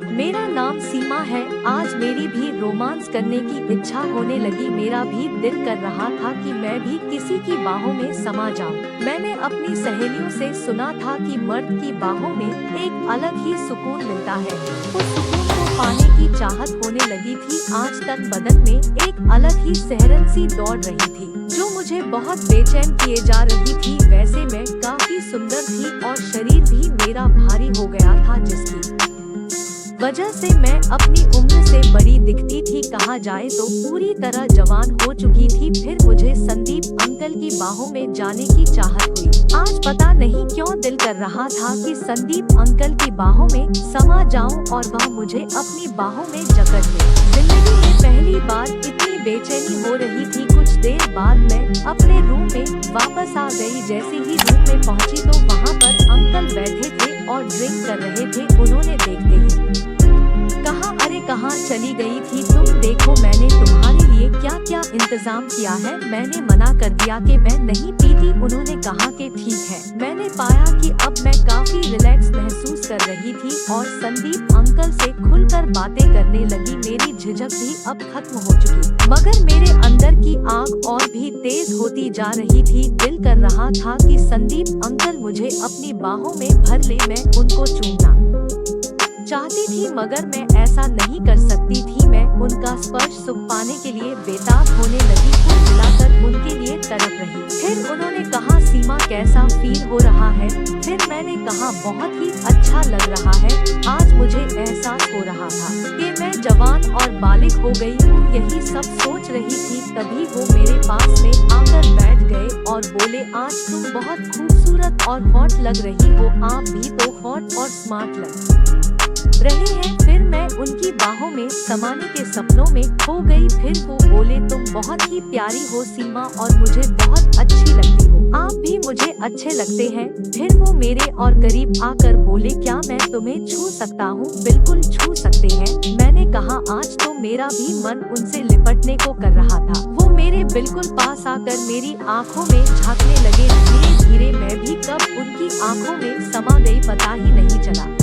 मेरा नाम सीमा है। आज मेरी भी रोमांस करने की इच्छा होने लगी। मेरा भी दिल कर रहा था कि मैं भी किसी की बाहों में समा जाऊं। मैंने अपनी सहेलियों से सुना था कि मर्द की बाहों में एक अलग ही सुकून मिलता है। उस सुकून को पाने की चाहत होने लगी थी। आज तन बदन में एक अलग ही सहरन सी दौड़ रही थी, जो मुझे बहुत बेचैन किए जा रही थी। वैसे मैं काफी सुंदर थी और शरीर भी मेरा भारी हो गया था, जिसकी वजह से मैं अपनी उम्र से बड़ी दिखती थी। कहा जाए तो पूरी तरह जवान हो चुकी थी। फिर मुझे संदीप अंकल की बाहों में जाने की चाहत हुई। आज पता नहीं क्यों दिल कर रहा था कि संदीप अंकल की बाहों में समा जाऊं और वह मुझे अपनी बाहों में जकड़ ले। जिंदगी में पहली बार इतनी बेचैनी हो रही थी। कुछ देर बाद मैं अपने रूम में वापस आ गई। जैसे ही रूम में पहुंची तो वहां पर अंकल बैठे थे और ड्रिंक कर रहे थे। उन्होंने देखते ही कहा, अरे कहाँ चली गई थी तुम? देखो मैंने तुम्हारे लिए क्या क्या इंतजाम किया है। मैंने मना कर दिया कि मैं नहीं पीती। उन्होंने कहा कि ठीक है। मैंने पाया कि अब मैं काफी रिलैक्स महसूस कर रही थी और संदीप अंकल से खुलकर बातें करने लगी। मेरी झिझक भी अब खत्म हो चुकी, मगर मेरे अंदर की आग और भी तेज होती जा रही थी। दिल कर रहा था कि संदीप अंकल मुझे अपनी बाहों में भर ले, मैं उनको चूमना चाहती थी, मगर मैं ऐसा नहीं कर सकती थी। मैं उनका स्पर्श सुख पाने के लिए बेताब होने लगी। कुल मिलाकर उनके लिए तड़प रही। फिर उन्होंने कहा, सीमा कैसा फील हो रहा है? फिर मैंने कहा, बहुत ही अच्छा लग रहा है। आज मुझे एहसास हो रहा था कि मैं जवान और बालिग हो गई हूँ। यही सब सोच रही थी, तभी वो मेरे पास में आकर बैठ गए और बोले, आज तुम बहुत खूबसूरत और हॉट लग रही हो। आप भी तो हॉट और स्मार्ट लग रहे हैं। फिर मैं उनकी बाहों में समाने के सपनों में खो गई। फिर वो बोले, तुम बहुत ही प्यारी हो सीमा और मुझे बहुत अच्छी लगती हो। आप भी मुझे अच्छे लगते हैं। फिर वो मेरे और करीब आकर बोले, क्या मैं तुम्हें छू सकता हूँ? बिल्कुल छू सकते हैं। मैंने कहा, आज तो मेरा भी मन उनसे लिपटने को कर रहा था। वो मेरे बिल्कुल पास आकर मेरी आँखों में झांकने लगे। धीरे धीरे मैं भी कब उनकी आँखों में समा गई पता ही नहीं चला।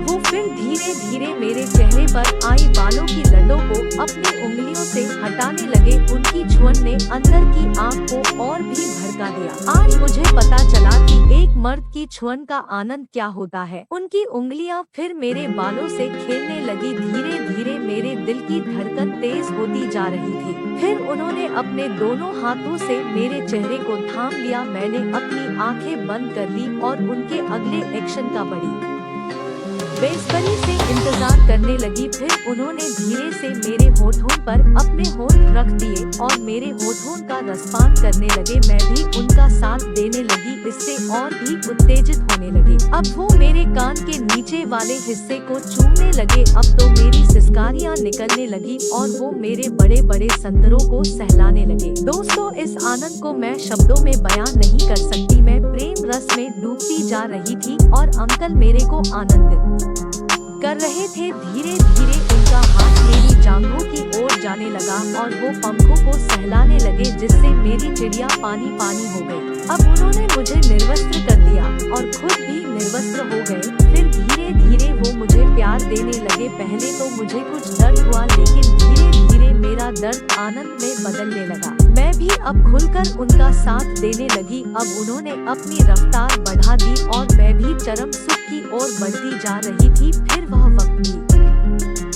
वो फिर धीरे धीरे मेरे चेहरे पर आई बालों की लटों को अपनी उंगलियों से हटाने लगे। उनकी छुअन ने अंदर की आग को और भी भड़का दिया। आज मुझे पता चला कि एक मर्द की छुअन का आनंद क्या होता है। उनकी उंगलियां फिर मेरे बालों से खेलने लगी। धीरे धीरे मेरे दिल की धड़कन तेज होती जा रही थी। फिर उन्होंने अपने दोनों हाथों से मेरे चेहरे को थाम लिया। मैंने अपनी आंखें बंद कर ली और उनके अगले एक्शन का बड़ी बेसब्री से इंतजार करने लगी। फिर उन्होंने धीरे से मेरे होठों पर अपने होठ रख दिए और मेरे होठों का रसपान करने लगे। मैं भी उनका साथ देने लगी, इससे और भी उत्तेजित होने लगे। अब वो मेरे कान के नीचे वाले हिस्से को चूमने लगे। अब तो मेरी सिसकारियां निकलने लगी और वो मेरे बड़े बड़े संतरों को सहलाने लगे। दोस्तों, इस आनंद को मैं शब्दों में बयान नहीं कर सकती। मैं प्रेम रस में डूबती जा रही थी और अंकल मेरे को आनंदित कर रहे थे। धीरे धीरे उनका हाथ मेरी जांघों की ओर जाने लगा और वो पंखों को सहलाने लगे, जिससे मेरी चिड़िया पानी पानी हो गई। अब उन्होंने मुझे निर्वस्त्र कर दिया और खुद भी निर्वस्त्र हो गए। फिर धीरे धीरे वो मुझे प्यार देने लगे। पहले तो मुझे कुछ दर्द हुआ, लेकिन धीरे धीरे मेरा दर्द आनंद में बदलने लगा। मैं भी अब खुलकर उनका साथ देने लगी। अब उन्होंने अपनी रफ्तार बढ़ा दी और मैं भी चरम सुख की ओर बढ़ती जा रही थी। फिर वह वक्त भी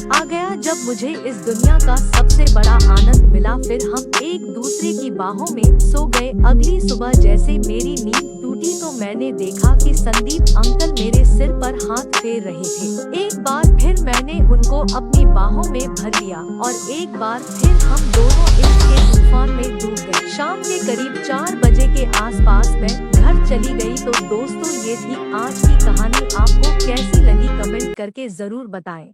आ गया जब मुझे इस दुनिया का सबसे बड़ा आनंद मिला। फिर हम एक दूसरे की बाहों में सो गए। अगली सुबह जैसे मेरी नींद टूटी तो मैंने देखा कि संदीप अंकल मेरे सिर पर हाथ फेर रहे थे। एक बार फिर मैंने उनको अपनी बाहों में भर लिया और एक बार फिर हम दोनों इश्क के तूफान में डूब गए। शाम के करीब 4 बजे के आसपास मैं घर चली गई। तो दोस्तों, ये थी आज की कहानी। आपको कैसी लगी कमेंट करके जरूर बताएं।